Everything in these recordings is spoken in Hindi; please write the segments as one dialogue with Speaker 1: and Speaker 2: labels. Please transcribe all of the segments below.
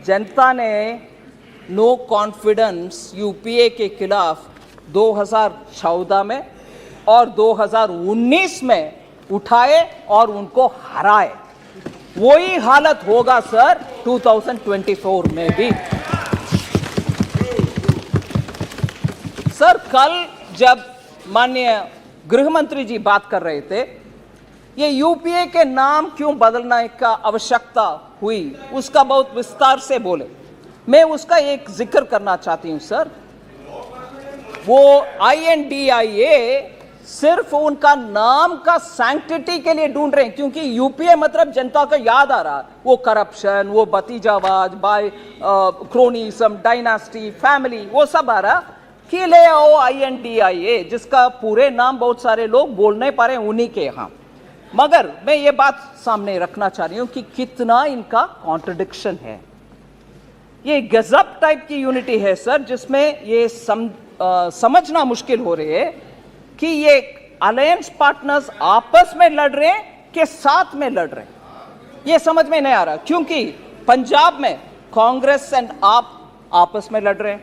Speaker 1: जनता ने नो कॉन्फिडेंस यूपीए के खिलाफ 2014 में और 2019 में उठाए और उनको हराए। वही हालत होगा सर 2024 में भी। सर कल जब माननीय गृह मंत्री जी बात कर रहे थे, ये यूपीए के नाम क्यों बदलने का आवश्यकता हुई उसका बहुत विस्तार से बोले। मैं उसका एक जिक्र करना चाहती हूं सर। वो INDIA सिर्फ उनका नाम का सैंक्टिटी के लिए ढूंढ रहे हैं, क्योंकि यूपीए मतलब जनता को याद आ रहा, वो करप्शन, वो भतीजावाज, बाय क्रोनिज्म, डायनास्टी, फैमिली, वो सब आ रहा कि ले आओ INDIA, जिसका पूरे नाम बहुत सारे लोग बोल नहीं पा रहे उन्हीं के यहाँ। मगर मैं ये बात सामने रखना चाह रही हूं कि कितना इनका कॉन्ट्रडिक्शन है। ये गजब टाइप की यूनिटी है सर, जिसमें ये समझना मुश्किल हो रही है कि ये अलायंस पार्टनर्स आपस में लड़ रहे हैं कि साथ में लड़ रहे हैं, ये समझ में नहीं आ रहा। क्योंकि पंजाब में कांग्रेस एंड आप आपस में लड़ रहे हैं,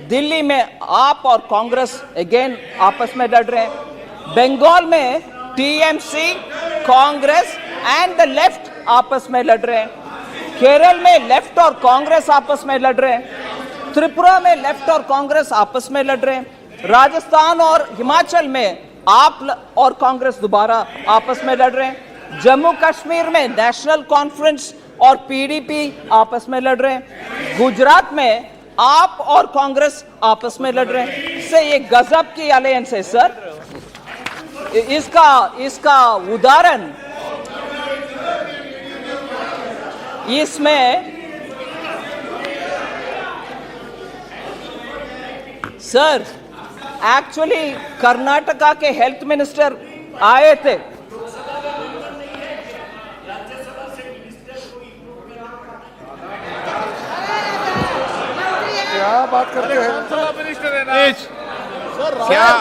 Speaker 1: दिल्ली में आप और कांग्रेस अगेन आपस में लड़ रहे हैं, बंगाल में TMC, Congress and the left आपस में लड़ रहे हैं, केरल में लेफ्ट और कांग्रेस आपस में लड़ रहे हैं, त्रिपुरा में लेफ्ट और कांग्रेस आपस में लड़ रहे हैं, राजस्थान और हिमाचल में आप और कांग्रेस दोबारा आपस में लड़ रहे हैं, जम्मू कश्मीर में नेशनल कॉन्फ्रेंस और PDP आपस में लड़ रहे हैं, गुजरात में आप और कांग्रेस आपस में लड़ रहे हैं। इससे ये गजब की अलायंस है सर। इसका उदाहरण इसमें सर एक्चुअली कर्नाटका के हेल्थ मिनिस्टर आए थे।
Speaker 2: क्या बात करते हैं?
Speaker 1: क्या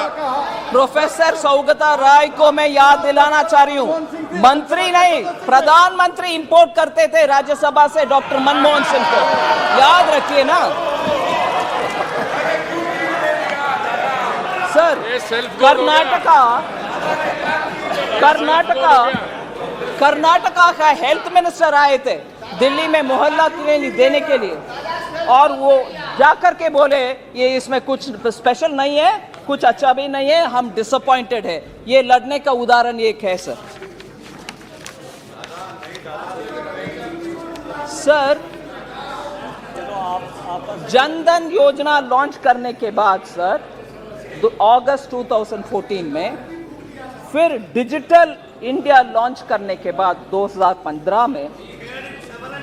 Speaker 1: प्रोफेसर सौगता राय को मैं याद दिलाना चाह रही हूं, मंत्री नहीं प्रधानमंत्री इंपोर्ट करते थे राज्यसभा से डॉक्टर मनमोहन सिंह को, याद रखिए ना सर। कर्नाटका का हेल्थ मिनिस्टर आए थे दिल्ली में मोहल्ला क्लिनिक देने के लिए, और वो जाकर के बोले ये इसमें कुछ स्पेशल नहीं है, कुछ अच्छा भी नहीं है, हम डिसअपॉइंटेड है। ये लड़ने का उदाहरण एक है सर। सर जनधन योजना लॉन्च करने के बाद सर अगस्त 2014 में, फिर डिजिटल इंडिया लॉन्च करने के बाद 2015 में,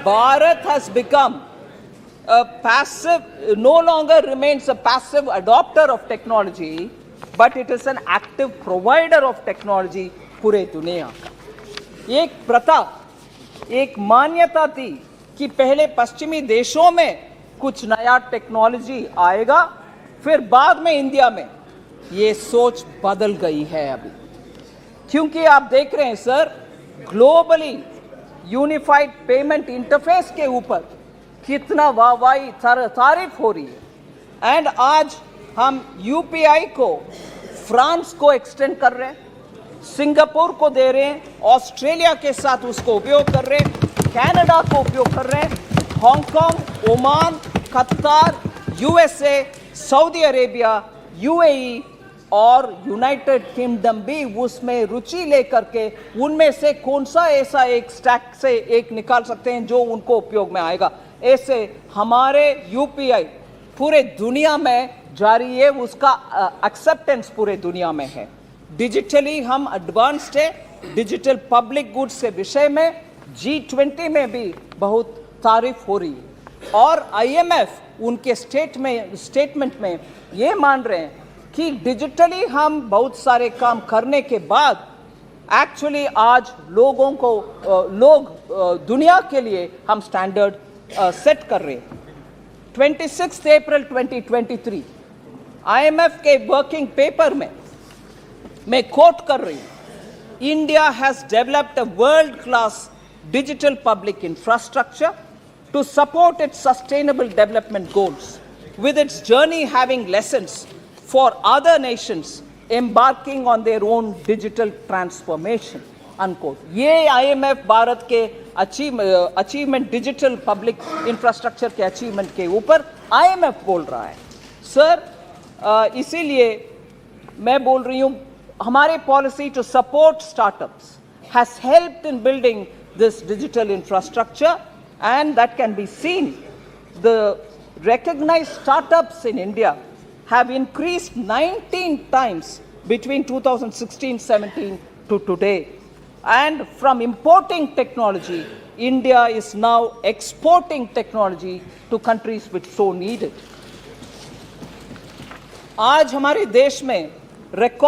Speaker 1: Bharat has become a passive, no longer remains a passive adopter of technology, but it is an active provider of technology पूरे दुनिया का। एक प्रथा, एक मान्यता थी कि पहले पश्चिमी देशों में कुछ नया टेक्नोलॉजी आएगा, फिर बाद में इंडिया में। ये सोच बदल गई है अभी, क्योंकि आप देख रहे हैं sir globally unified payment interface के ऊपर कितना वाहवाही तारीफ हो रही है। एंड आज हम UPI को फ्रांस को एक्सटेंड कर रहे हैं, सिंगापुर को दे रहे हैं, ऑस्ट्रेलिया के साथ उसको उपयोग कर रहे हैं, कनाडा को उपयोग कर रहे हैं, हांगकांग, ओमान, कतार, USA, सऊदी अरेबिया, UAE और यूनाइटेड किंगडम भी उसमें रुचि लेकर के उनमें से कौन सा ऐसा एक स्टैक से एक निकाल सकते हैं जो उनको उपयोग में आएगा। ऐसे हमारे UPI पूरे दुनिया में जारी है, उसका एक्सेप्टेंस पूरे दुनिया में है। डिजिटली हम एडवांस्ड है, डिजिटल पब्लिक गुड्स के विषय में G20 में भी बहुत तारीफ हो रही है, और IMF उनके स्टेटमेंट में ये मान रहे हैं कि डिजिटली हम बहुत सारे काम करने के बाद एक्चुअली आज लोगों को दुनिया के लिए हम स्टैंडर्ड सेट कर रहे हैं। 26 अप्रैल 2023 IMF के वर्किंग पेपर में मैं कोट कर रही हूं, India has developed a world class digital public infrastructure to support its sustainable development goals, with its journey having lessons for other nations embarking on their own digital transformation, unquote. ये IMF भारत के अचीवमेंट डिजिटल पब्लिक इंफ्रास्ट्रक्चर के अचीवमेंट के ऊपर IMF बोल रहा है सर। इसीलिए मैं बोल रही हूँ हमारे policy to support startups has helped in building this digital infrastructure, and that can be seen. The recognized startups in India have increased 19 times between 2016-17 to today. And from importing technology, India is now exporting technology to countries which so need it. आज हमारे देश में record